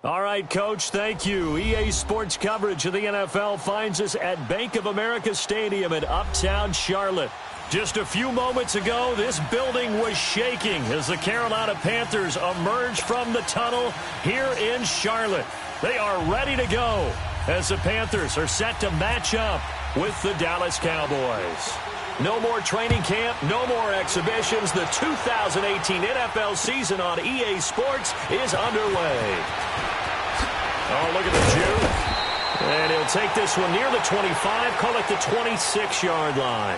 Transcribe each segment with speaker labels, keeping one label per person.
Speaker 1: All right, Coach, thank you. EA Sports coverage of the NFL finds us at Bank of America Stadium in Uptown Charlotte. Just a few moments ago, this building was shaking as the Carolina Panthers emerged from the tunnel here in Charlotte. They are ready to go as the Panthers are set to match up with the Dallas Cowboys. No more training camp, no more exhibitions. The 2018 NFL season on EA Sports is underway. Oh, look at the juke. And he'll take this one near the 25, call it the 26-yard line.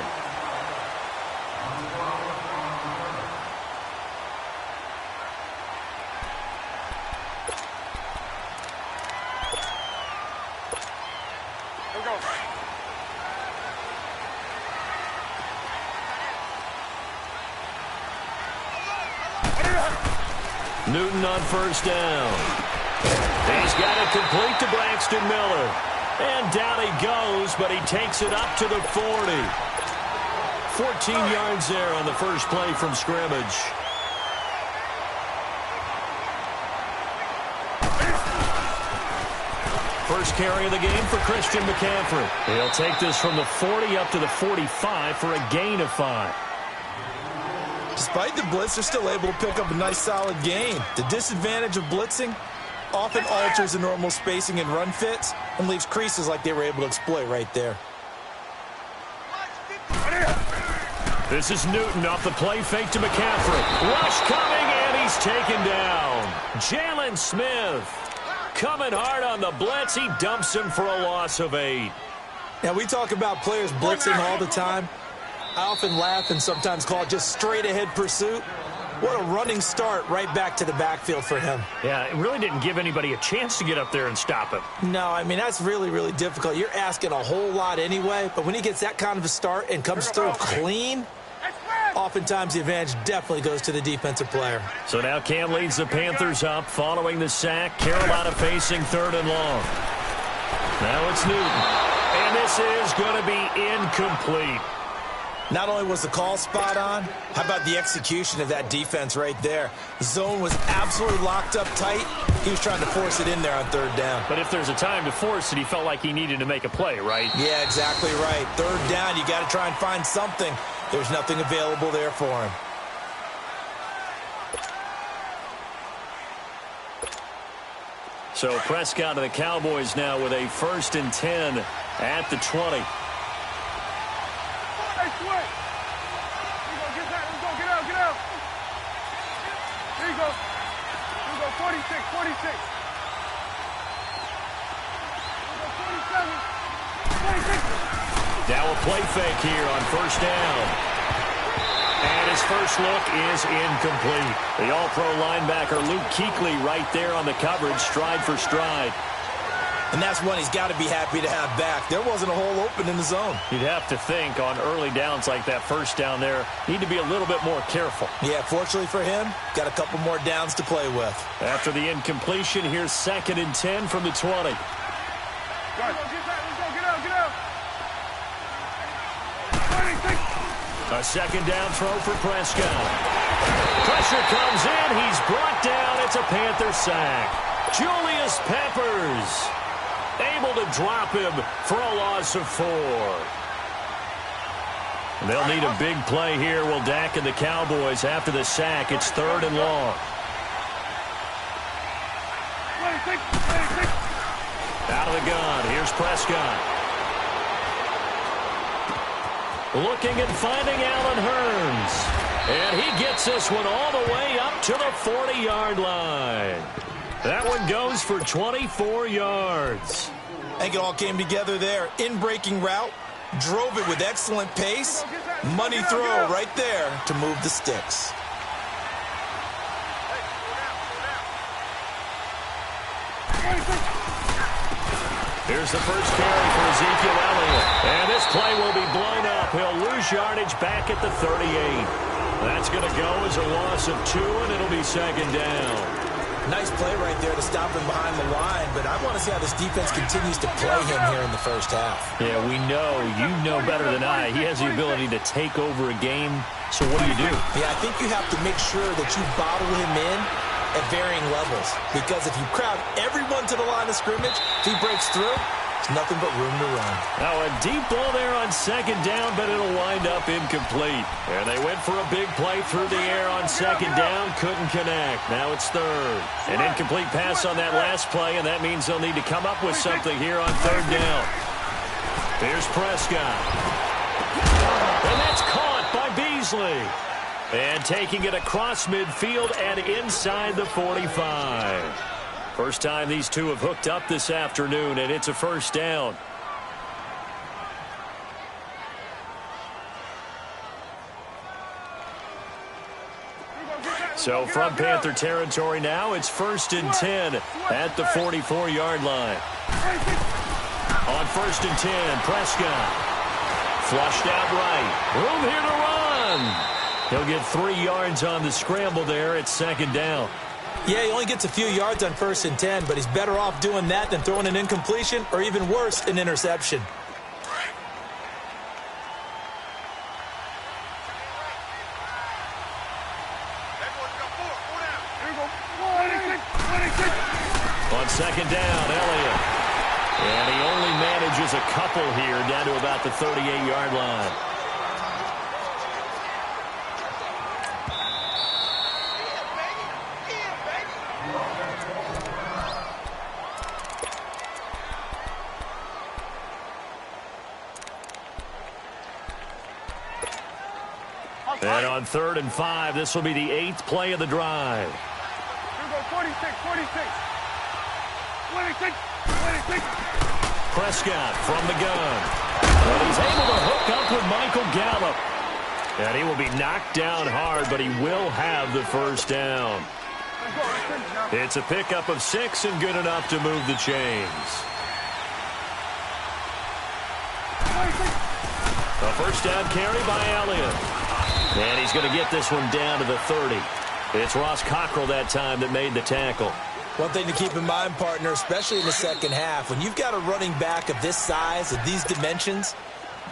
Speaker 1: Newton on first down. He's got it complete to Braxton Miller. And down he goes, but he takes it up to the 40. 14 yards there on the first play from scrimmage. First carry of the game for Christian McCaffrey. He'll take this from the 40 up to the 45 for a gain of 5.
Speaker 2: Despite the blitz, they're still able to pick up a nice solid gain. The disadvantage of blitzing often alters the normal spacing and run fits and leaves creases like they were able to exploit right there.
Speaker 1: This is Newton off the play fake to McCaffrey. Rush coming, and he's taken down. Jalen Smith coming hard on the blitz. He dumps him for a loss of 8.
Speaker 2: Now, we talk about players blitzing all the time. I often laugh and sometimes call it just straight-ahead pursuit. What a running start right back to the backfield for him.
Speaker 1: Yeah, it really didn't give anybody a chance to get up there and stop him.
Speaker 2: No, I mean, that's really, really difficult. You're asking a whole lot anyway, but when he gets that kind of a start and comes through clean, oftentimes the advantage definitely goes to the defensive player.
Speaker 1: So now Cam leads the Panthers up following the sack. Carolina facing 3rd and long. Now it's Newton. And this is going to be incomplete.
Speaker 2: Not only was the call spot on, how about the execution of that defense right there? The zone was absolutely locked up tight. He was trying to force it in there on 3rd down.
Speaker 1: But if there's a time to force it, he felt like he needed to make a play, right?
Speaker 2: Yeah, exactly right. 3rd down, you got to try and find something. There's nothing available there for him.
Speaker 1: So Prescott and the Cowboys now with a 1st and 10 at the 20. Now a play fake here on 1st down. And his first look is incomplete. The all-pro linebacker Luke Kuechly right there on the coverage, stride for stride.
Speaker 2: And that's one he's got to be happy to have back. There wasn't a hole open in the zone.
Speaker 1: You'd have to think on early downs like that 1st down there, need to be a little bit more careful.
Speaker 2: Yeah, fortunately for him, got a couple more downs to play with.
Speaker 1: After the incompletion, here's 2nd and 10 from the 20. A 2nd down throw for Prescott. Pressure comes in. He's brought down. It's a Panther sack. Julius Peppers able to drop him for a loss of 4. They'll need a big play here. Will Dak and the Cowboys after the sack. It's 3rd and long. Out of the gun. Here's Prescott. Looking and finding Allen Hurns. And he gets this one all the way up to the 40-yard line. That one goes for 24 yards.
Speaker 2: I think it all came together there. In-breaking route, drove it with excellent pace. Money throw right there to move the sticks.
Speaker 1: Here's the first carry for Ezekiel Elliott. And this play will be blown up. He'll lose yardage back at the 38. That's going to go as a loss of 2, and it'll be 2nd down.
Speaker 2: Nice play right there to stop him behind the line, but I want to see how this defense continues to play him here in the 1st half.
Speaker 1: Yeah, we know. You know better than I. He has the ability to take over a game. So what do you do?
Speaker 2: Yeah, I think you have to make sure that you bottle him in, at varying levels. Because if you crowd everyone to the line of scrimmage, if he breaks through, there's nothing but room to run.
Speaker 1: Now a deep ball there on second down, but it'll wind up incomplete. And they went for a big play through the air on second down, couldn't connect. Now it's third. An incomplete pass on that last play, and that means they'll need to come up with something here on third down. Here's Prescott. And that's caught by Beasley. And taking it across midfield and inside the 45. First time these two have hooked up this afternoon, and it's a first down. So from Panther territory now, it's 1st and 10 at the 44-yard line. On 1st and 10, Prescott. Flushed out right. Room here to run. He'll get 3 yards on the scramble there at second down.
Speaker 2: Yeah, he only gets a few yards on 1st and 10, but he's better off doing that than throwing an incompletion or even worse, an interception.
Speaker 1: On second down, Elliott. And he only manages a couple here down to about the 38-yard line. And on 3rd and 5, this will be the 8th play of the drive.
Speaker 3: 46.
Speaker 1: Prescott from the gun. But he's able to hook up with Michael Gallup. And he will be knocked down hard, but he will have the first down. It's a pickup of 6 and good enough to move the chains. A first down carry by Elliott. And he's going to get this one down to the 30. It's Ross Cockrell that time that made the tackle.
Speaker 2: One thing to keep in mind, partner, especially in the second half, when you've got a running back of this size, of these dimensions,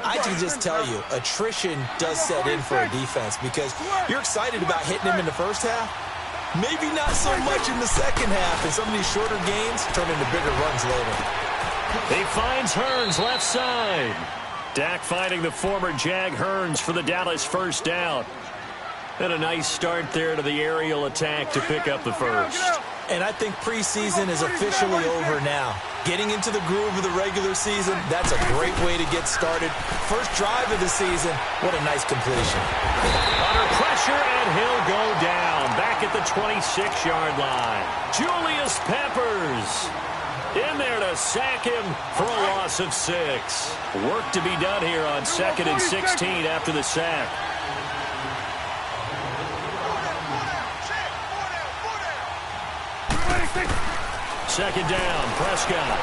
Speaker 2: I can just tell you, attrition does set in for a defense because you're excited about hitting him in the first half. Maybe not so much in the second half, and some of these shorter gains turn into bigger runs later.
Speaker 1: He finds Hearns left side. Dak finding the former Jag Hearns for the Dallas first down. And a nice start there to the aerial attack to pick up the first.
Speaker 2: And I think preseason is officially over now. Getting into the groove of the regular season, that's a great way to get started. First drive of the season, what a nice completion.
Speaker 1: Under pressure, and he'll go down. Back at the 26-yard line. Julius Peppers in there to sack him for a loss of 6. Work to be done here on 2nd and 16 after the sack. Second down, Prescott.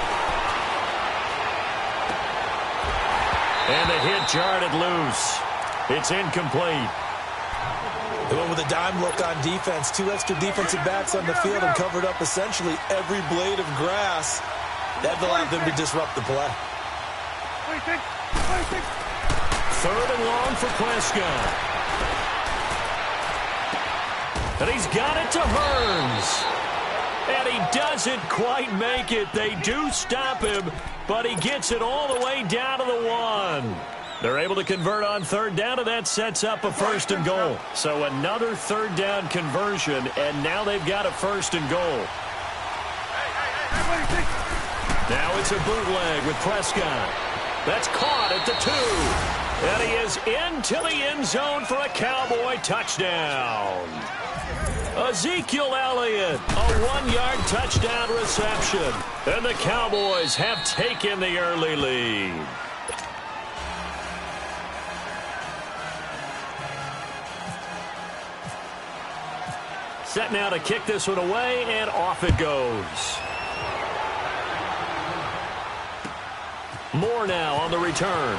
Speaker 1: And the hit jarred it loose. It's incomplete.
Speaker 2: They went with a dime look on defense. 2 extra defensive backs on the field and covered up essentially every blade of grass. That allowed them to disrupt the play.
Speaker 1: 3rd and long for Prescott. And he's got it to Hearns. And he doesn't quite make it. They do stop him, but he gets it all the way down to the 1. They're able to convert on 3rd down, and that sets up a 1st and goal. So another 3rd down conversion, and now they've got a 1st and goal. Now it's a bootleg with Prescott. That's caught at the 2. And he is into the end zone for a Cowboy touchdown. Ezekiel Elliott, a 1-yard touchdown reception. And the Cowboys have taken the early lead. Set now to kick this one away, and off it goes. Moore now on the return.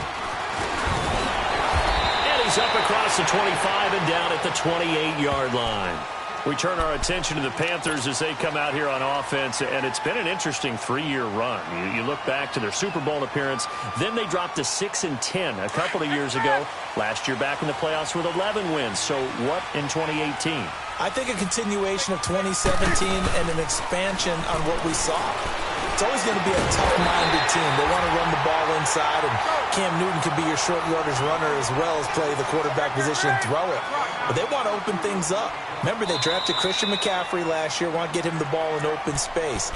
Speaker 1: And he's up across the 25 and down at the 28-yard line. We turn our attention to the Panthers as they come out here on offense, and it's been an interesting 3-year run. You look back to their Super Bowl appearance, then they dropped to 6-10 a couple of years ago. Last year back in the playoffs with 11 wins. So what in 2018?
Speaker 2: I think a continuation of 2017 and an expansion on what we saw. It's always going to be a tough-minded team. They want to run the ball inside, and Cam Newton can be your short yardage runner as well as play the quarterback position and throw it. But they want to open things up. Remember, they drafted Christian McCaffrey last year, want to get him the ball in open space.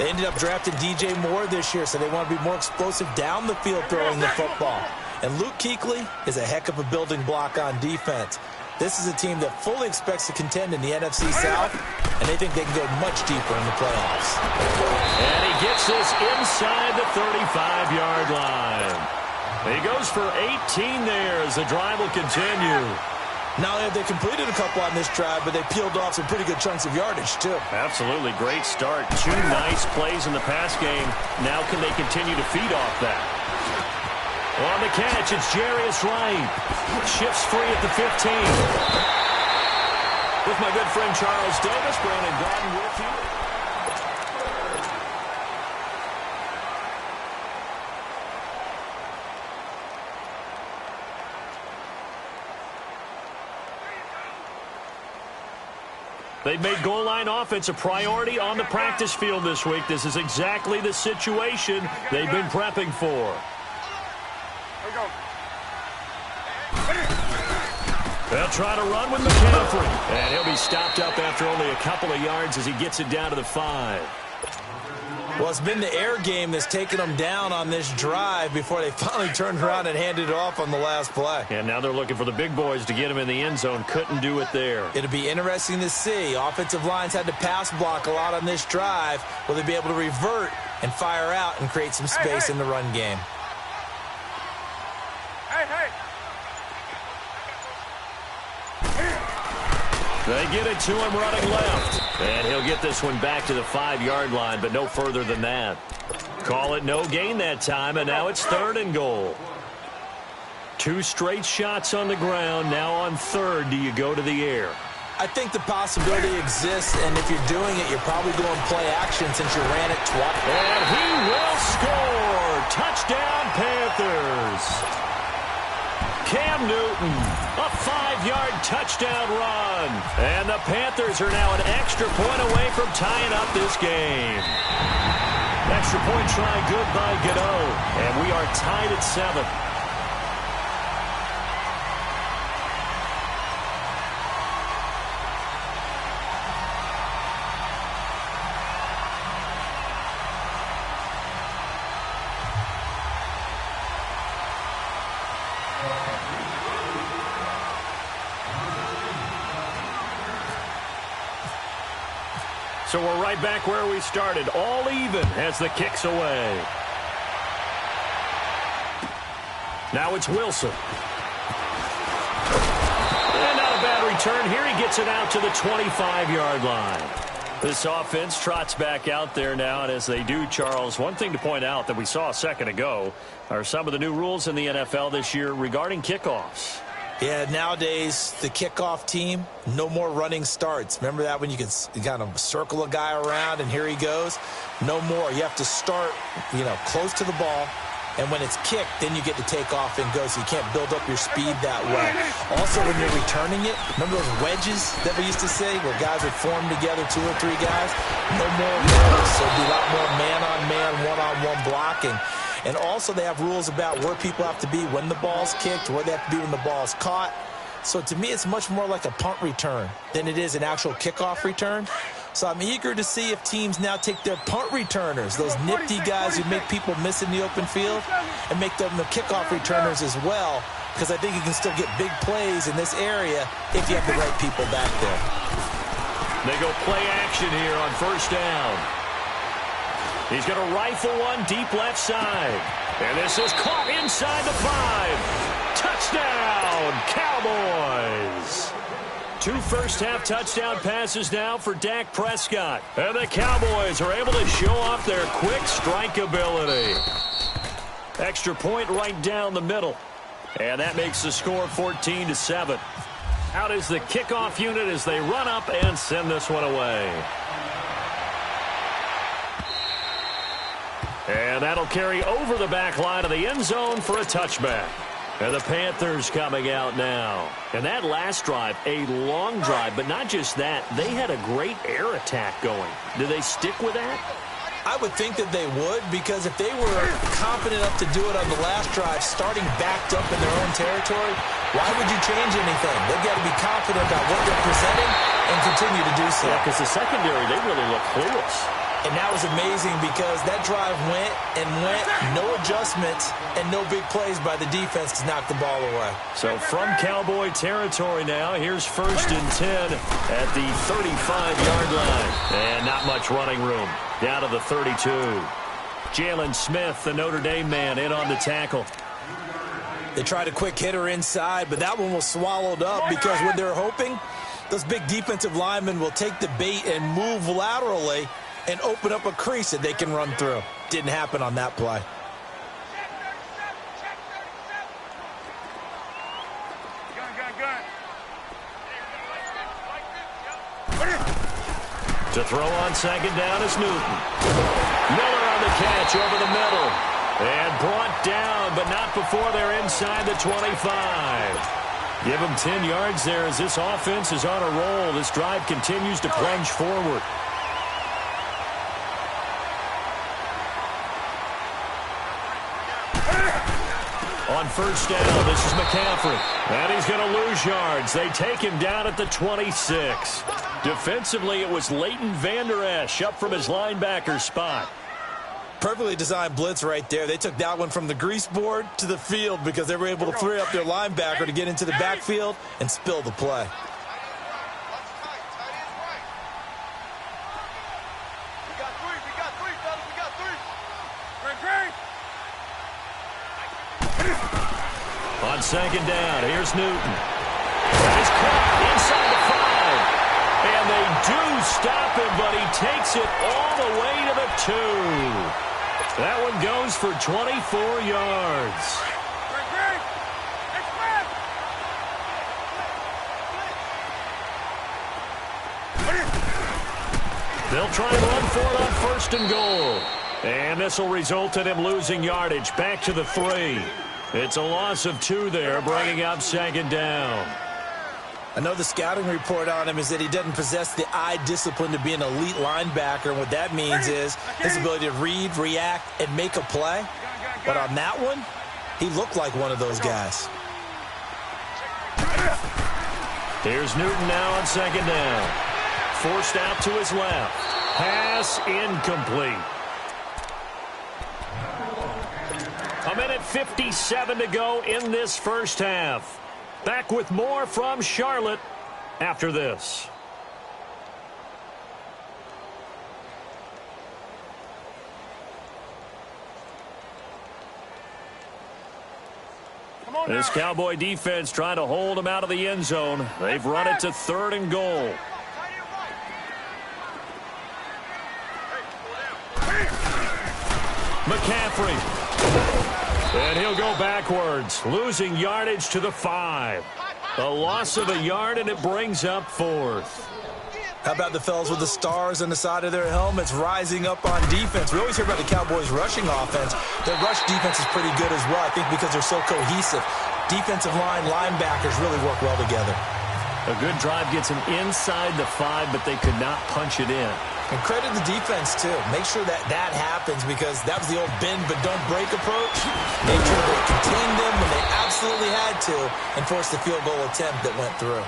Speaker 2: They ended up drafting DJ Moore this year, so they want to be more explosive down the field throwing the football. And Luke Kuechly is a heck of a building block on defense. This is a team that fully expects to contend in the NFC South, and they think they can go much deeper in the playoffs.
Speaker 1: And he gets this inside the 35-yard line. He goes for 18 there as the drive will continue.
Speaker 2: Not only have they completed a couple on this drive, but they peeled off some pretty good chunks of yardage, too.
Speaker 1: Absolutely great start. 2 nice plays in the pass game. Now can they continue to feed off that? On the catch, it's Jarius Wright. Shifts free at the 15. With my good friend Charles Davis, Brandon Gordon with you. They've made goal line offense a priority on the practice field this week. This is exactly the situation they've been prepping for. They'll try to run with McCaffrey. And he'll be stopped up after only a couple of yards as he gets it down to the 5.
Speaker 2: Well, it's been the air game that's taken them down on this drive before they finally turned around and handed it off on the last play.
Speaker 1: And now they're looking for the big boys to get him in the end zone. Couldn't do it there.
Speaker 2: It'll be interesting to see. Offensive lines had to pass block a lot on this drive. Will they be able to revert and fire out and create some space in the run game?
Speaker 1: They get it to him running left. And he'll get this one back to the 5-yard line, but no further than that. Call it no gain that time, and now it's 3rd and goal. 2 straight shots on the ground. Now on 3rd, do you go to the air?
Speaker 2: I think the possibility exists, and if you're doing it, you're probably going play action since you ran it twice.
Speaker 1: And he will score. Touchdown, Panthers. Cam Newton, a 5-yard touchdown run. And the Panthers are now an extra point away from tying up this game. Extra point try good by Gano. And we are tied at 7. So we're right back where we started, all even as the kick's away. Now it's Wilson. And not a bad return here. He gets it out to the 25-yard line. This offense trots back out there now, and as they do, Charles, one thing to point out that we saw a second ago are some of the new rules in the NFL this year regarding kickoffs.
Speaker 2: Yeah, nowadays, the kickoff team, no more running starts. Remember that when you could kind of circle a guy around and here he goes? No more. You have to start, close to the ball. And when it's kicked, then you get to take off and go, so you can't build up your speed that way. Also, when you're returning it, remember those wedges that we used to say where guys would form together, 2 or 3 guys? No more of those. So it'll be a lot more man-on-man, one-on-one blocking. And also they have rules about where people have to be when the ball's kicked, where they have to be when the ball's caught. So to me, it's much more like a punt return than it is an actual kickoff return. So I'm eager to see if teams now take their punt returners, those nifty guys who make people miss in the open field, and make them the kickoff returners as well, because I think you can still get big plays in this area if you have the right people back there.
Speaker 1: They go play action here on 1st down. He's going to rifle one deep left side. And this is caught inside the 5. Touchdown, Cowboys. 2 first-half touchdown passes now for Dak Prescott. And the Cowboys are able to show off their quick strike ability. Extra point right down the middle. And that makes the score 14-7. Out is the kickoff unit as they run up and send this one away. And that'll carry over the back line of the end zone for a touchback. And the Panthers coming out now. And that last drive, a long drive, but not just that. They had a great air attack going. Do they stick with that?
Speaker 2: I would think that they would, because if they were confident enough to do it on the last drive, starting backed up in their own territory, why would you change anything? They've got to be confident about what they're presenting and continue to do so.
Speaker 1: Yeah, because the secondary, they really look clueless.
Speaker 2: And that was amazing because that drive went and went, no adjustments, and no big plays by the defense to knock the ball away.
Speaker 1: So from Cowboy territory now, here's 1st and 10 at the 35-yard line. And not much running room. Down to the 32. Jalen Smith, the Notre Dame man, in on the tackle.
Speaker 2: They tried a quick hitter inside, but that one was swallowed up because what they're hoping, those big defensive linemen will take the bait and move laterally and open up a crease that they can run through. Didn't happen on that play.
Speaker 1: To throw on 2nd down is Newton. Miller on the catch over the middle. And brought down, but not before they're inside the 25. Give them 10 yards there as this offense is on a roll. This drive continues to plunge forward. On 1st down, this is McCaffrey. And he's going to lose yards. They take him down at the 26. Defensively, it was Leighton Vander Esch up from his linebacker spot.
Speaker 2: Perfectly designed blitz right there. They took that one from the grease board to the field because they were able to free up their linebacker to get into the backfield and spill the play.
Speaker 1: On 2nd down, here's Newton. That is caught inside the 5. And they do stop him, but he takes it all the way to the 2. That one goes for 24 yards. They'll try and run for it on 1st and goal. And this will result in him losing yardage back to the 3. It's a loss of 2 there, bringing up 2nd down.
Speaker 2: I know the scouting report on him is that he doesn't possess the eye discipline to be an elite linebacker, and what that means is his ability to read, react, and make a play. But on that one, he looked like one of those guys.
Speaker 1: Here's Newton now on 2nd down. Forced out to his left. Pass incomplete. A minute 57 to go in this first half. Back with more from Charlotte after this. This Cowboy defense trying to hold them out of the end zone. They've run it to 3rd and goal. McCaffrey. And he'll go backwards, losing yardage to the 5. A loss of a yard, and it brings up 4th.
Speaker 2: How about the fellas with the stars on the side of their helmets rising up on defense? We always hear about the Cowboys' rushing offense. Their rush defense is pretty good as well, I think, because they're so cohesive. Defensive line, linebackers really work well together.
Speaker 1: A good drive gets them inside the 5, but they could not punch it in.
Speaker 2: And credit the defense, too. Make sure that that happens because that was the old bend but don't break approach. Make sure they contained them when they absolutely had to and forced the field goal attempt that went through.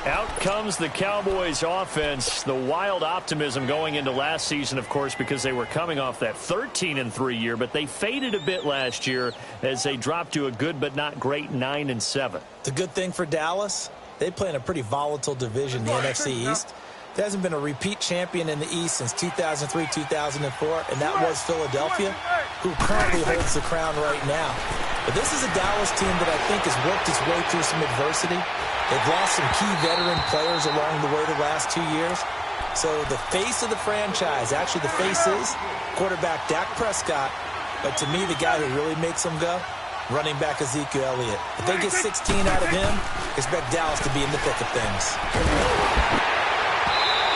Speaker 1: Out comes the Cowboys offense. The wild optimism going into last season, of course, because they were coming off that 13-3 year, but they faded a bit last year as they dropped to a good but not great 9-7.
Speaker 2: The good thing for Dallas, they play in a pretty volatile division, the NFC East. There hasn't been a repeat champion in the East since 2003, 2004, and that was Philadelphia, who currently holds the crown right now. But this is a Dallas team that I think has worked its way through some adversity. They've lost some key veteran players along the way the last 2 years. So the face of the franchise, actually the face is quarterback Dak Prescott, but to me the guy who really makes them go, running back Ezekiel Elliott. If they get 16 out of him, expect Dallas to be in the thick of things.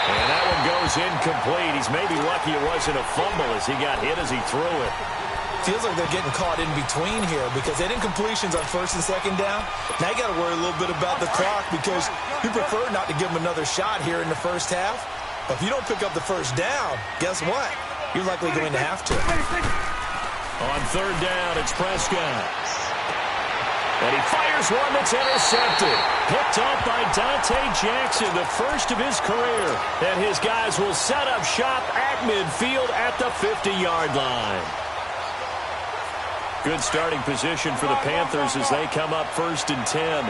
Speaker 1: And that one goes incomplete. He's maybe lucky it wasn't a fumble as he got hit as he threw it.
Speaker 2: Feels like they're getting caught in between here because they did incompletions on first and second down. Now you got to worry a little bit about the clock because you prefer not to give them another shot here in the first half. But if you don't pick up the first down, guess what? You're likely going to have to.
Speaker 1: On third down, it's Prescott. And he fires one that's intercepted. Picked off by Dante Jackson, the first of his career. And his guys will set up shop at midfield at the 50-yard line. Good starting position for the Panthers as they come up 1st and 10.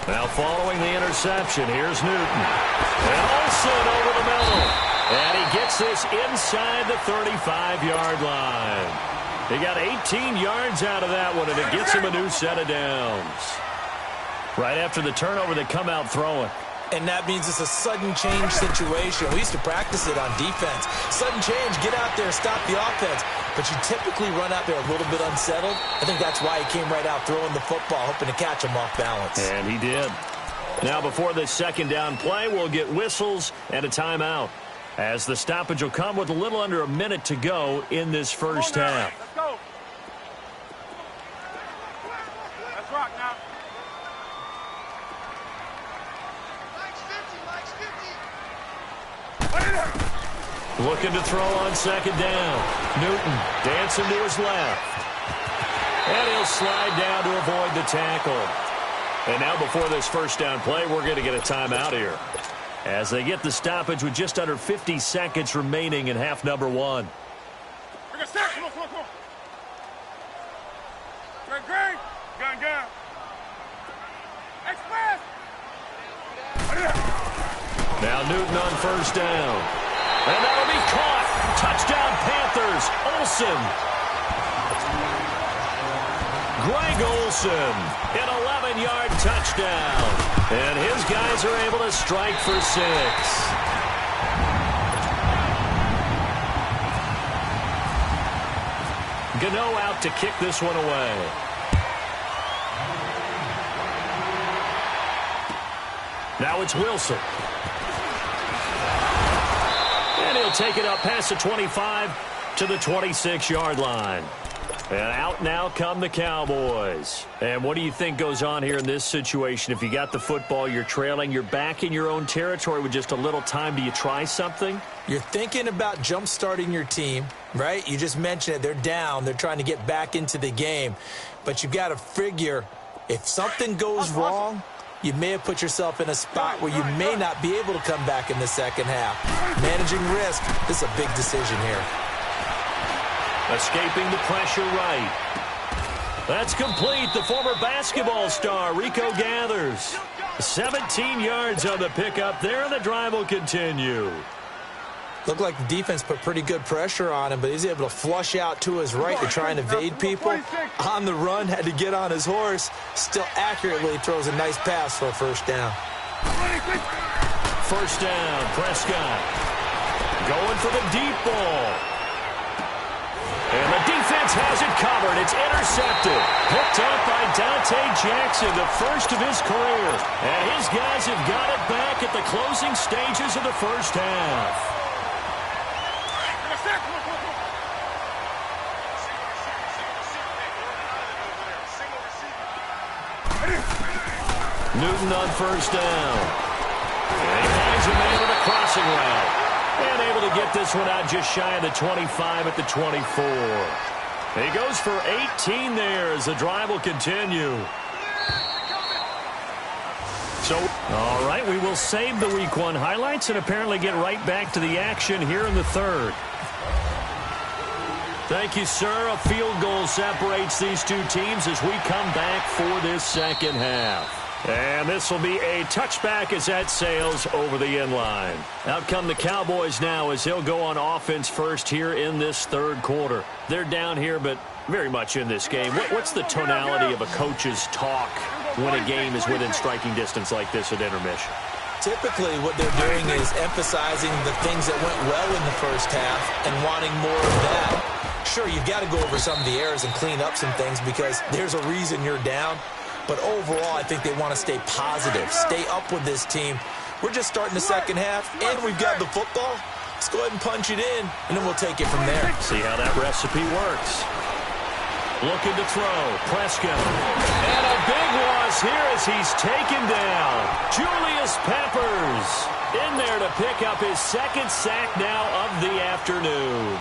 Speaker 1: Now following the interception, here's Newton. And Olsen over the middle. And he gets this inside the 35-yard line. He got 18 yards out of that one, and it gets him a new set of downs. Right after the turnover, they come out throwing.
Speaker 2: And that means it's a sudden change situation. We used to practice it on defense. Sudden change, get out there, stop the offense. But you typically run out there a little bit unsettled. I think that's why he came right out throwing the football, hoping to catch him off balance.
Speaker 1: And he did. Now before this second down play, we'll get whistles and a timeout, as the stoppage will come with a little under a minute to go in this first half.
Speaker 3: Let's go. Let's rock now.
Speaker 1: Looking to throw on second down. Newton dancing to his left. And he'll slide down to avoid the tackle. And now before this first down play, we're going to get a timeout here, as they get the stoppage with just under 50 seconds remaining in half number 1.
Speaker 3: Come on. Great. Gun. Express.
Speaker 1: Now Newton on first down. And that'll be caught. Touchdown Panthers. Olsen. Greg Olsen, an 11-yard touchdown. And his guys are able to strike for 6. Gano out to kick this one away. Now it's Wilson. And he'll take it up past the 25 to the 26-yard line. And out now come the Cowboys. And what do you think goes on here in this situation? If you got the football, you're trailing, you're back in your own territory with just a little time. Do you try something?
Speaker 2: You're thinking about jump-starting your team, right? You just mentioned it. They're down. They're trying to get back into the game. But you've got to figure, if something goes wrong, you may have put yourself in a spot where you may not be able to come back in the second half. Managing risk, this is a big decision here.
Speaker 1: Escaping the pressure right. That's complete. The former basketball star, Rico Gathers. 17 yards on the pickup there, and the drive will continue.
Speaker 2: Looked like the defense put pretty good pressure on him, but he's able to flush out to his right to try and evade people. On the run, had to get on his horse. Still accurately throws a nice pass for a first down.
Speaker 1: First down, Prescott. Going for the deep ball. And the defense has it covered. It's intercepted. Picked up by Dante Jackson, the first of his career. And his guys have got it back at the closing stages of the first half. Newton on first down. And he finds a man with a crossing route. And able to get this one out just shy of the 25 at the 24. He goes for 18 there as the drive will continue. So, all right, we will save the Week 1 highlights and apparently get right back to the action here in the third. Thank you, sir. A field goal separates these two teams as we come back for this second half. And this will be a touchback as that sails over the end line. Out come the Cowboys now as he'll go on offense first here in this third quarter. They're down here, but very much in this game. What's the tonality of a coach's talk when a game is within striking distance like this at intermission?
Speaker 2: Typically, what they're doing is emphasizing the things that went well in the first half and wanting more of that. Sure, you've got to go over some of the errors and clean up some things because there's a reason you're down. But overall, I think they want to stay positive, stay up with this team. We're just starting the second half, and we've got the football. Let's go ahead and punch it in, and then we'll take it from there.
Speaker 1: See how that recipe works. Looking to throw. Prescott. And a big loss here as he's taken down. Julius Peppers in there to pick up his second sack now of the afternoon.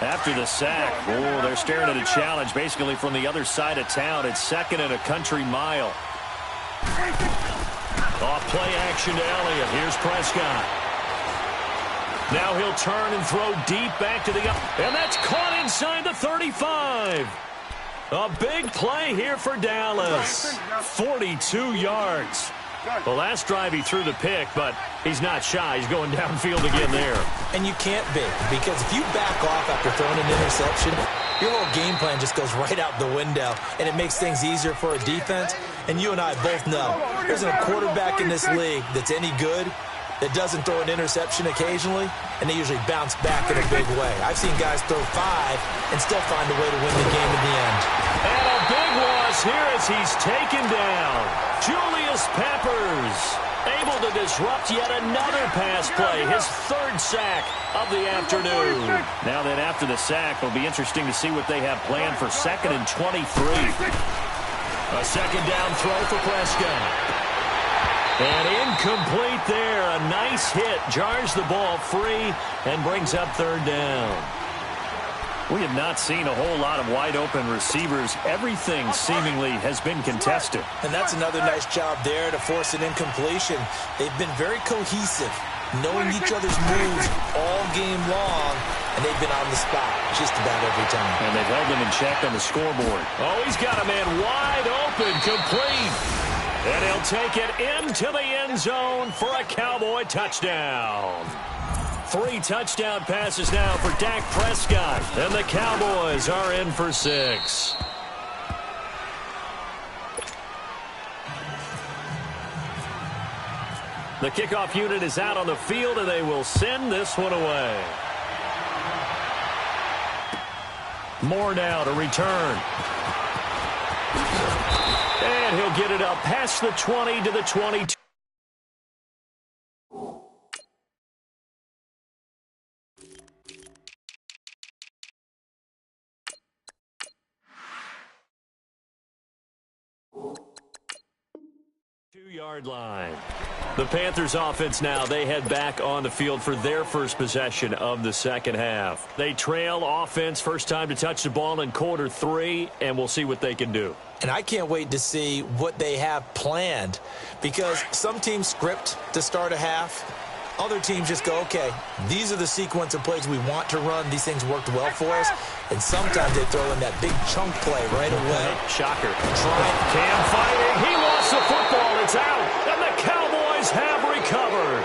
Speaker 1: After the sack, they're staring at a challenge basically from the other side of town. It's second and a country mile. Off play action to Elliott. Here's Prescott. Now he'll turn and throw deep back to the up. And that's caught inside the 35. A big play here for Dallas. 42 yards. The last drive he threw the pick, but he's not shy. He's going downfield again there.
Speaker 2: And you can't be, because if you back off after throwing an interception, your whole game plan just goes right out the window, and it makes things easier for a defense. And you and I both know there's a quarterback in this league that's any good that doesn't throw an interception occasionally, and they usually bounce back in a big way. I've seen guys throw 5 and still find a way to win the game in the end.
Speaker 1: And a big loss here as he's taken down. Julius Peppers able to disrupt yet another pass play, his third sack of the afternoon. Now then, after the sack, it'll be interesting to see what they have planned for 2nd and 23. A second down throw for Prescott. And incomplete there. A nice hit. Jars the ball free and brings up third down. We have not seen a whole lot of wide-open receivers. Everything seemingly has been contested.
Speaker 2: And that's another nice job there to force an incompletion. They've been very cohesive, knowing each other's moves all game long, and they've been on the spot just about every time.
Speaker 1: And they've held them in check on the scoreboard. Oh, he's got a man wide open, complete. And he'll take it into the end zone for a Cowboy touchdown. 3 touchdown passes now for Dak Prescott. And the Cowboys are in for 6. The kickoff unit is out on the field, and they will send this one away. Moore now to return. And he'll get it up past the 20 to the 22. Two-yard line. The Panthers offense now, they head back on the field for their first possession of the second half. They trail offense, first time to touch the ball in quarter 3, and we'll see what they can do.
Speaker 2: And I can't wait to see what they have planned, because some teams script to start a half. Other teams just go, okay, these are the sequence of plays we want to run. These things worked well for us. And sometimes they throw in that big chunk play right away.
Speaker 1: Shocker. Cam fighting. He lost the football. It's out. And the Cowboys have recovered.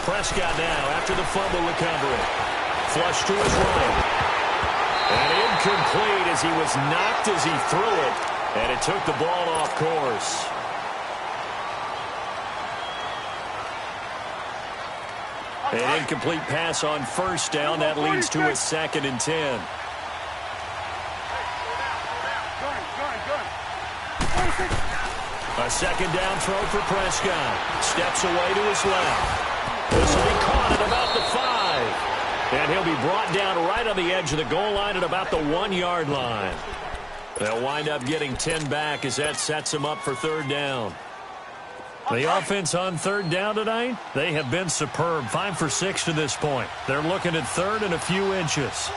Speaker 1: Prescott now after the fumble recovery. Flush to his right. And incomplete as he was knocked as he threw it. And it took the ball off course. An incomplete pass on first down. That leads to a 2nd and 10. A second down throw for Prescott. Steps away to his left. This will be caught at about the 5. And he'll be brought down right on the edge of the goal line at about the 1-yard line. They'll wind up getting 10 back as that sets them up for third down. The offense on third down tonight, they have been superb. 5 for 6 to this point. They're looking at third and a few inches.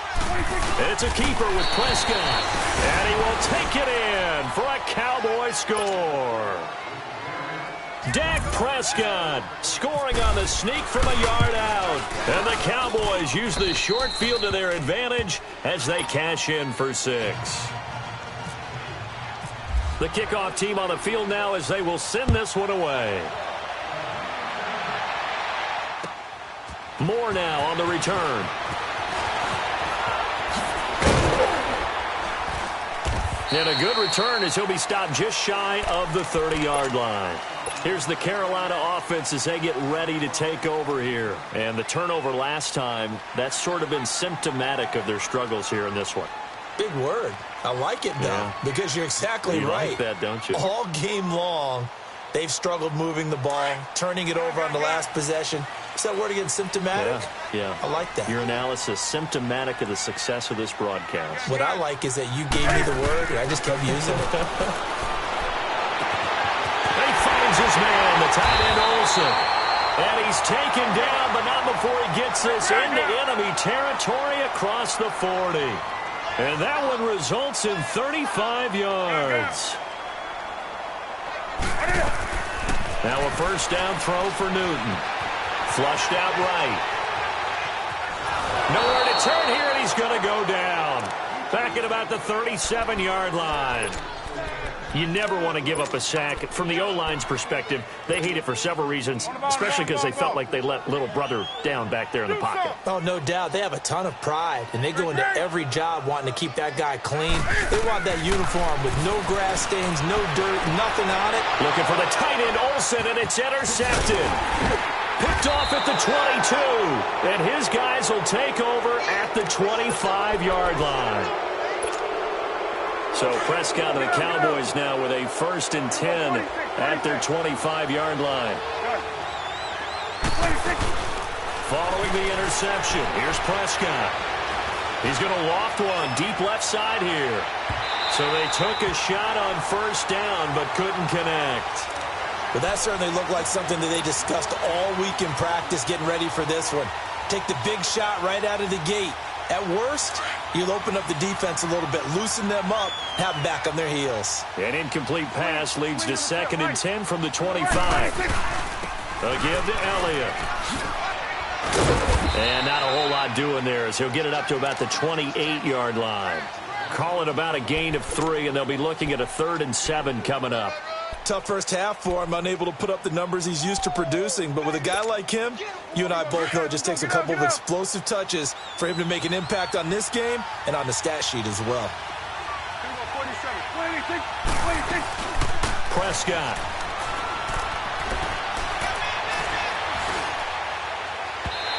Speaker 1: It's a keeper with Prescott. And he will take it in for a Cowboy score. Dak Prescott scoring on the sneak from a yard out. And the Cowboys use the short field to their advantage as they cash in for 6. The kickoff team on the field now as they will send this one away. Moore now on the return. And a good return as he'll be stopped just shy of the 30-yard line. Here's the Carolina offense as they get ready to take over here. And the turnover last time, that's sort of been symptomatic of their struggles here in this one.
Speaker 2: Big word. I like it, though, because you're exactly right.
Speaker 1: You like that, don't you?
Speaker 2: All game long, they've struggled moving the ball, turning it over on the last possession. Is that word again, symptomatic?
Speaker 1: Yeah.
Speaker 2: I like that.
Speaker 1: Your analysis, symptomatic of the success of this broadcast.
Speaker 2: What I like is that you gave me the word, and I just kept using it.
Speaker 1: He finds his man, the tight end Olsen. And he's taken down, but not before he gets this into enemy territory across the 40. And that one results in 35 yards. Now a first down throw for Newton. Flushed out right. Nowhere to turn here, and he's going to go down. Back at about the 37-yard line. You never want to give up a sack. From the O-line's perspective, they hate it for several reasons, especially because they felt like they let little brother down back there in the pocket.
Speaker 2: Oh, no doubt. They have a ton of pride, and they go into every job wanting to keep that guy clean. They want that uniform with no grass stains, no dirt, nothing on it.
Speaker 1: Looking for the tight end, Olsen, and it's intercepted. Picked off at the 22, and his guys will take over at the 25-yard line. So Prescott and the Cowboys now with a 1st and 10 at their 25-yard line. Following the interception, here's Prescott. He's going to loft one deep left side here. So they took a shot on first down but couldn't connect.
Speaker 2: But that certainly looked like something that they discussed all week in practice getting ready for this one. Take the big shot right out of the gate. At worst, you'll open up the defense a little bit, loosen them up, have them back on their heels.
Speaker 1: An incomplete pass leads to 2nd and 10 from the 25. A give to Elliott. And not a whole lot doing there as he'll get it up to about the 28-yard line. Call it about a gain of 3, and they'll be looking at a 3rd and 7 coming up.
Speaker 2: Tough first half for him, unable to put up the numbers he's used to producing. But with a guy like him, you and I both know it just takes a couple of explosive touches for him to make an impact on this game and on the stat sheet as well.
Speaker 1: Prescott.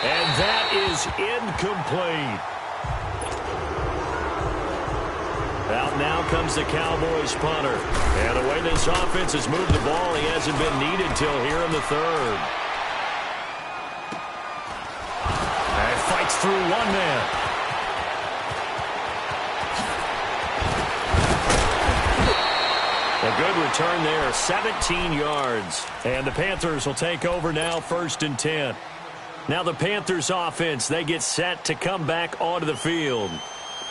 Speaker 1: And that is incomplete. Out now comes the Cowboys punter. And the way this offense has moved the ball, he hasn't been needed till here in the 3rd. And fights through one man. A good return there, 17 yards. And the Panthers will take over now, 1st and 10. Now the Panthers offense, they get set to come back onto the field.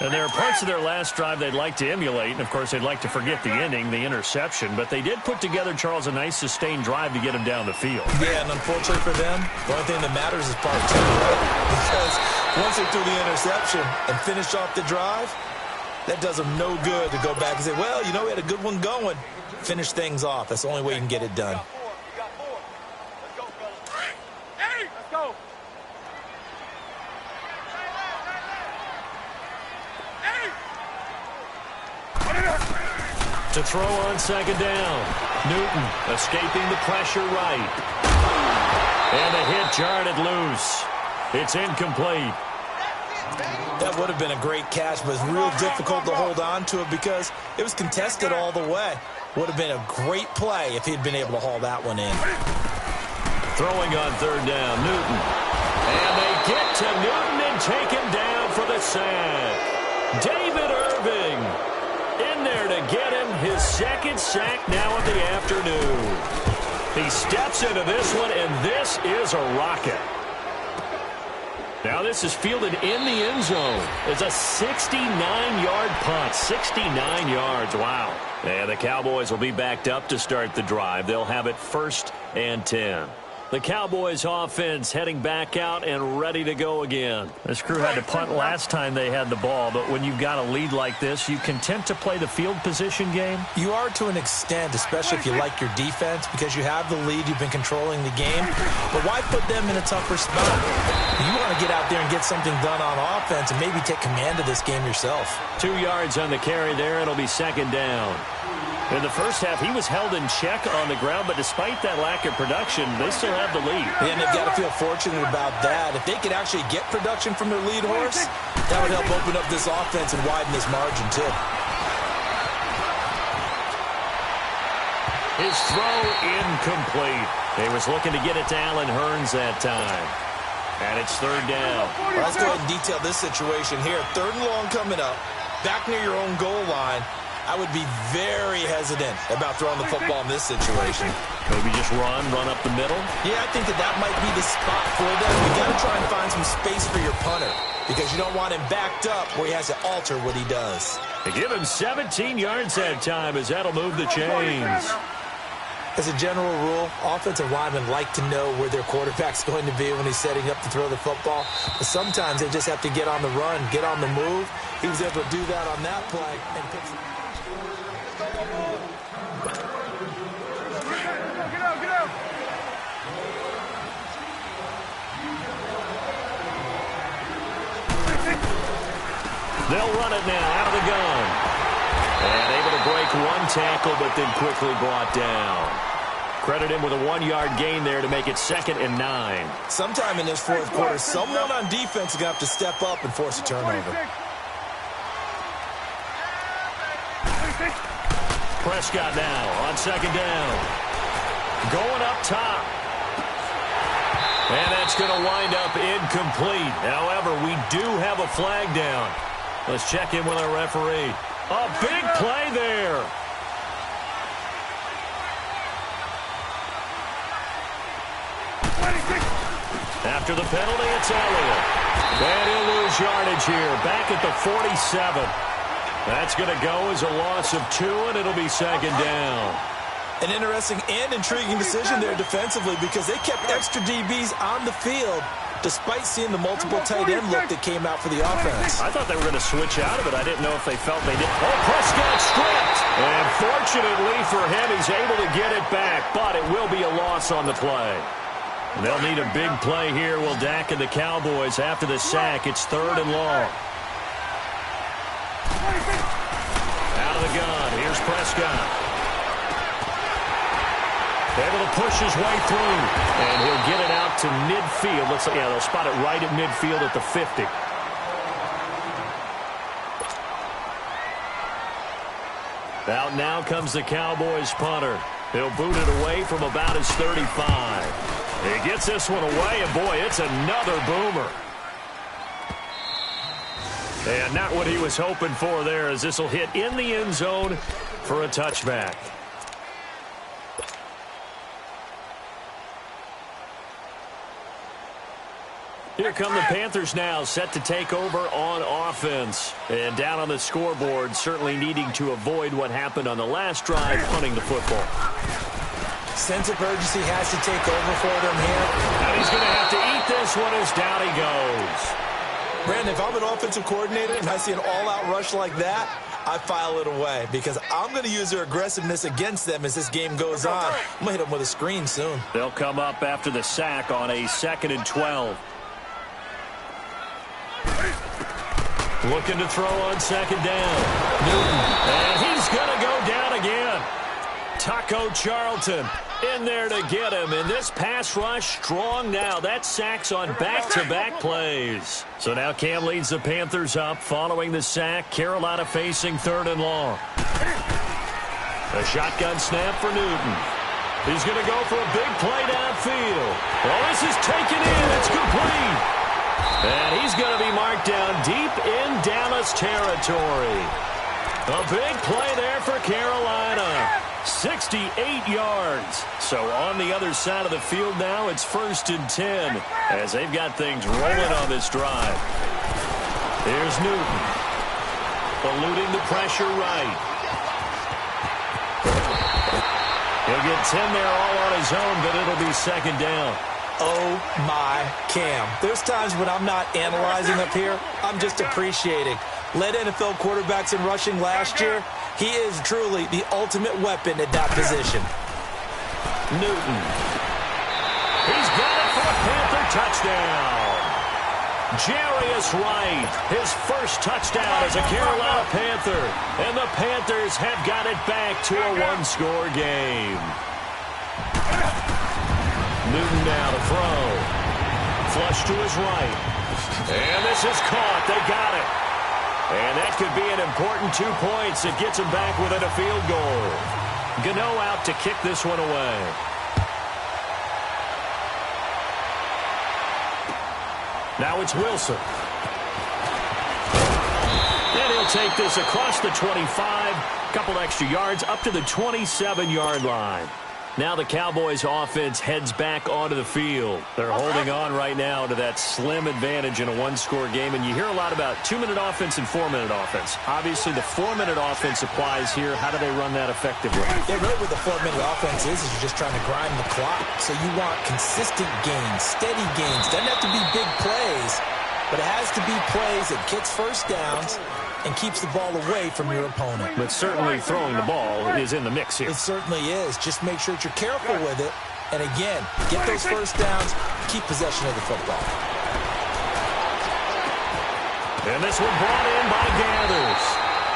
Speaker 1: And there are parts of their last drive they'd like to emulate. And, of course, they'd like to forget the ending, the interception. But they did put together, Charles, a nice sustained drive to get him down the field.
Speaker 2: Yeah, and unfortunately for them, the only thing that matters is part 2, right? Because once they threw the interception and finished off the drive, that does them no good to go back and say, well, you know, we had a good one going. Finish things off. That's the only way you can get it done. To throw on 2nd down. Newton escaping the pressure right. And the hit jarred it loose. It's incomplete. That would have been a great catch, but it's real difficult to hold on to it because it was contested all the way. Would have been a great play if he'd been able to haul that one in. Throwing on 3rd down, Newton. And they get to Newton and take him down for the sack. David Irving in there to get him his 2nd sack now of the afternoon. He steps into this one, and this is a rocket. Now this is fielded in the end zone. It's a 69-yard punt. 69 yards. Wow. And the Cowboys will be backed up to start the drive. They'll have it 1st and 10.
Speaker 1: The Cowboys offense heading back out and ready to go again. This crew had to punt last time they had the ball, but when you've got a lead like this, you content to play the field position game?
Speaker 2: You are to an extent, especially if you like your defense, because you have the lead, you've been controlling the game. But why put them in a tougher spot? You want to get out there and get something done on offense and maybe take command of this game yourself. 2
Speaker 1: yards on the carry there. It'll be second down. In the first half, he was held in check on the ground, but despite that lack of production, they still have the lead.
Speaker 2: And they've got to feel fortunate about that. If they could actually get production from their lead horse, that would help open up this offense and widen this margin, too.
Speaker 1: His throw incomplete. He was looking to get it to Allen Hurns that time. And it's third down.
Speaker 2: Well, let's go ahead and detail this situation here. Third and long coming up, back near your own goal line. I would be very hesitant about throwing the football in this situation.
Speaker 1: Maybe just run up the middle?
Speaker 2: Yeah, I think that might be the spot for them. You got to try and find some space for your punter because you don't want him backed up where he has to alter what he does.
Speaker 1: They give him 17 yards that time as that'll move the chains.
Speaker 2: As a general rule, offensive linemen like to know where their quarterback's going to be when he's setting up to throw the football. But sometimes they just have to get on the run, get on the move. He was able to do that on that play and pick some.
Speaker 1: They'll run it now out of the gun. And able to break one tackle, but then quickly brought down. Credit him with a 1-yard gain there to make it 2nd and 9.
Speaker 2: Sometime in this fourth quarter, someone on defense is going to have to step up and force a turnover.
Speaker 1: Prescott now on 2nd down. Going up top. And that's going to wind up incomplete. However, we do have a flag down. Let's check in with our referee. A big play there. After the penalty, it's Elliott. And he'll lose yardage here. Back at the 47. That's going to go as a loss of 2, and it'll be 2nd down.
Speaker 2: An interesting and intriguing decision there defensively because they kept extra DBs on the field despite seeing the multiple tight end look that came out for the offense.
Speaker 1: I thought they were going to switch out of it. I didn't know if they felt they did. Oh, Prescott stripped. And fortunately for him, he's able to get it back, but it will be a loss on the play. They'll need a big play here. Will Dak and the Cowboys after the sack. It's 3rd and long. Out of the gun. Here's Prescott. Able to push his way through. And he'll get it out to midfield. Looks like, yeah, they'll spot it right at midfield at the 50. Out now comes the Cowboys punter. He'll boot it away from about his 35. He gets this one away, and boy, it's another boomer. And not what he was hoping for there, as this will hit in the end zone for a touchback. Here come the Panthers now, set to take over on offense. And down on the scoreboard, certainly needing to avoid what happened on the last drive, punting the football.
Speaker 2: Sense of urgency has to take over for them here.
Speaker 1: And he's going to have to eat this one as down he goes.
Speaker 2: Brandon, if I'm an offensive coordinator and I see an all-out rush like that, I file it away because I'm going to use their aggressiveness against them as this game goes on. I'm going to hit them with a screen soon.
Speaker 1: They'll come up after the sack on a 2nd and 12. Looking to throw on 2nd down. Newton. And he's going to go down again. Taco Charlton in there to get him. And this pass rush strong now. That sacks on back-to-back plays. So now Cam leads the Panthers up following the sack. Carolina facing 3rd and long. A shotgun snap for Newton. He's going to go for a big play downfield. Well, this is taken in. It's complete. And he's going to be marked down deep in Dallas territory. A big play there for Carolina. 68 yards. So on the other side of the field now, it's 1st and 10 as they've got things rolling on this drive. Here's Newton. Eluding the pressure right. He'll get 10 there all on his own, but it'll be second down.
Speaker 2: Oh, my Cam. There's times when I'm not analyzing up here. I'm just appreciating. Led NFL quarterbacks in rushing last year. He is truly the ultimate weapon at that position.
Speaker 1: Newton. He's got it for a Panther touchdown. Jarius Wright, his first touchdown as a Carolina Panther. And the Panthers have got it back to a one-score game. Newton now to throw. Flush to his right. And this is caught. They got it. And that could be an important 2 points. It gets him back within a field goal. Gano out to kick this one away. Now it's Wilson. And he'll take this across the 25. Couple extra yards up to the 27-yard line. Now the Cowboys offense heads back onto the field. They're holding on right now to that slim advantage in a one-score game. And you hear a lot about 2-minute offense and 4-minute offense. Obviously, the 4-minute offense applies here. How do they run that effectively?
Speaker 2: Yeah, really what the 4-minute offense is you're just trying to grind the clock. So you want consistent gains, steady gains. Doesn't have to be big plays, but it has to be plays that gets first downs and keeps the ball away from your opponent.
Speaker 1: But certainly throwing the ball is in the mix here.
Speaker 2: It certainly is. Just make sure that you're careful with it. And again, get those first downs, keep possession of the football.
Speaker 1: And this one brought in by Gathers.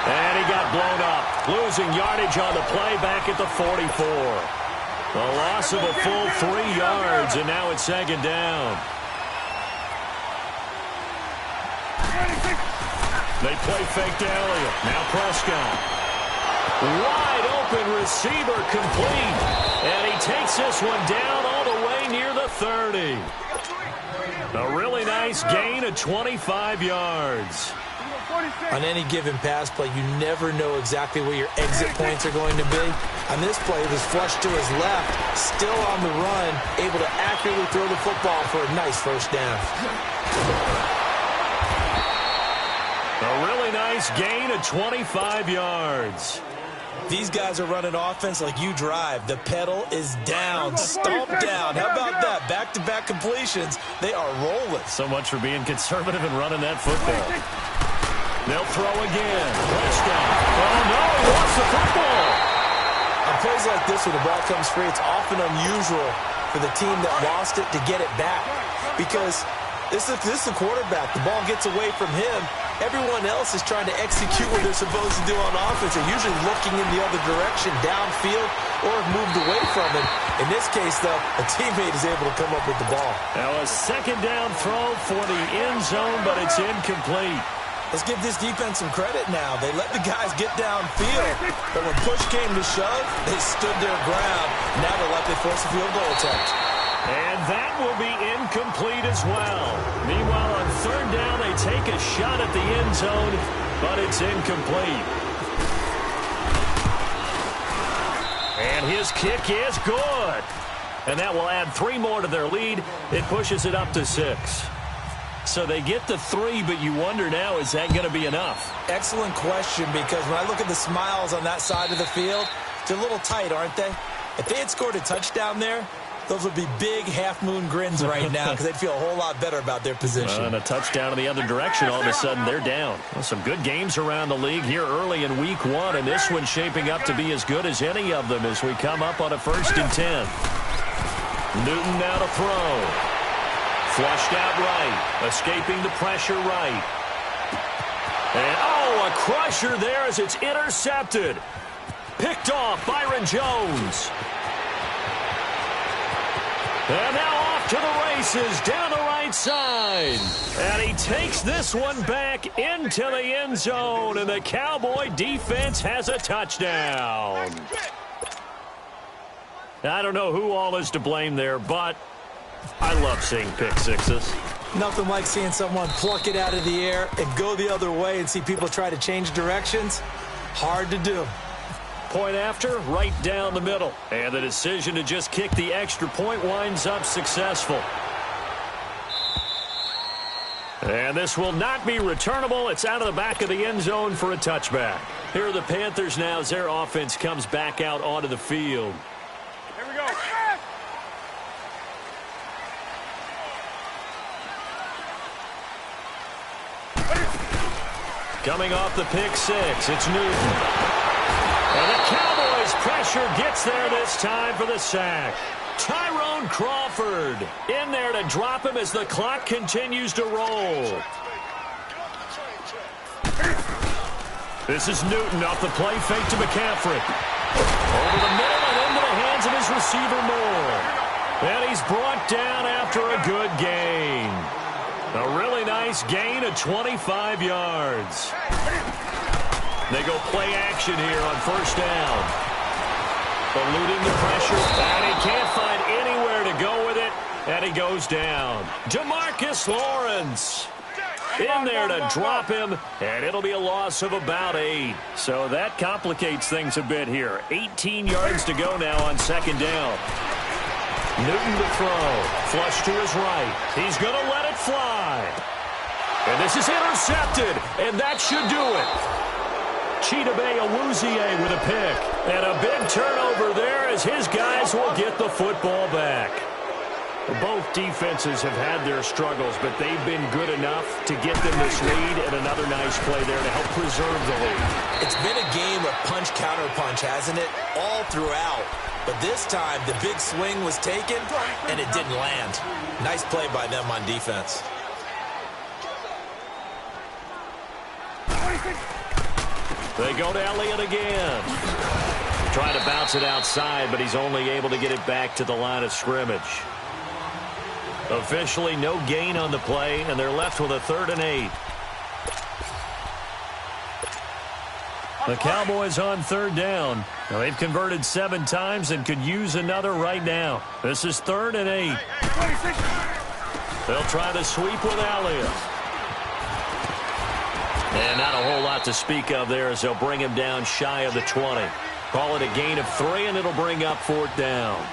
Speaker 1: And he got blown up. Losing yardage on the play back at the 44. A loss of a full 3 yards, and now it's second down. They play fake to Elliott. Now Prescott. Wide open receiver complete. And he takes this one down all the way near the 30. A really nice gain of 25 yards.
Speaker 2: On any given pass play, you never know exactly where your exit points are going to be. On this play, it was flushed to his left, still on the run, able to accurately throw the football for a nice first down.
Speaker 1: A really nice gain of 25 yards.
Speaker 2: These guys are running offense like you drive. The pedal is down, stomp down. How about that? Back-to-back completions. They are rolling.
Speaker 1: So much for being conservative and running that football. They'll throw again. Prescott. Oh, no, he lost the football.
Speaker 2: On plays like this where the ball comes free, it's often unusual for the team that lost it to get it back. Because this is the quarterback. The ball gets away from him. Everyone else is trying to execute what they're supposed to do on offense. They're usually looking in the other direction, downfield, or have moved away from it. In this case, though, a teammate is able to come up with the ball.
Speaker 1: Now a second down throw for the end zone, but it's incomplete.
Speaker 2: Let's give this defense some credit now. They let the guys get downfield, but when push came to shove, they stood their ground. Now they're likely to force a field goal attempt.
Speaker 1: And that will be incomplete as well. Meanwhile, on third down, they take a shot at the end zone, but it's incomplete. And his kick is good. And that will add 3 more to their lead. It pushes it up to 6. So they get the 3, but you wonder now, is that going to be enough?
Speaker 2: Excellent question, because when I look at the smiles on that side of the field, they're a little tight, aren't they? If they had scored a touchdown there, those would be big half-moon grins right now because they'd feel a whole lot better about their position.
Speaker 1: And a touchdown in the other direction, all of a sudden they're down. Well, some good games around the league here early in week 1, and this one's shaping up to be as good as any of them as we come up on a 1st and 10. Newton now to throw. Flushed out right, escaping the pressure right. And, oh, a crusher there as it's intercepted. Picked off Byron Jones. And now off to the races down the right side. And he takes this one back into the end zone, and the Cowboy defense has a touchdown. I don't know who all is to blame there, but I love seeing pick sixes.
Speaker 2: Nothing like seeing someone pluck it out of the air and go the other way and see people try to change directions. Hard to do.
Speaker 1: Point after, right down the middle. And the decision to just kick the extra point winds up successful. And this will not be returnable. It's out of the back of the end zone for a touchback. Here are the Panthers now as their offense comes back out onto the field. Coming off the pick six, it's Newton. And the Cowboys pressure gets there this time for the sack. Tyrone Crawford in there to drop him as the clock continues to roll. This is Newton off the play fake to McCaffrey. Over the middle and into the hands of his receiver Moore. And he's brought down after a good gain. A really nice gain of 25 yards. They go play action here on first down. Eluding the pressure, and he can't find anywhere to go with it, and he goes down. DeMarcus Lawrence in there to drop him, and it'll be a loss of about 8. So that complicates things a bit here. 18 yards to go now on second down. Newton to throw. Flush to his right. He's going to let it fly. And this is intercepted, and that should do it. Chidobe Awuzie with a pick. And a big turnover there as his guys will get the football back. Both defenses have had their struggles, but they've been good enough to get them this lead, and another nice play there to help preserve the lead.
Speaker 2: It's been a game of punch-counter-punch, hasn't it? All throughout. But this time, the big swing was taken, and it didn't land. Nice play by them on defense.
Speaker 1: They go to Elliott again. Trying to bounce it outside, but he's only able to get it back to the line of scrimmage. Officially no gain on the play, and they're left with a 3rd and 8. The Cowboys on 3rd down. Now, they've converted 7 times and could use another right now. This is 3rd and 8. They'll try the sweep with Elliott. And not a whole lot to speak of there as they'll bring him down shy of the 20. Call it a gain of 3, and it'll bring up 4th down.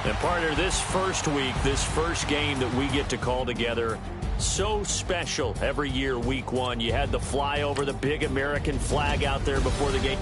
Speaker 1: And partner, this first week, this first game that we get to call together, so special every year, week 1. You had the flyover, the big American flag out there before the game.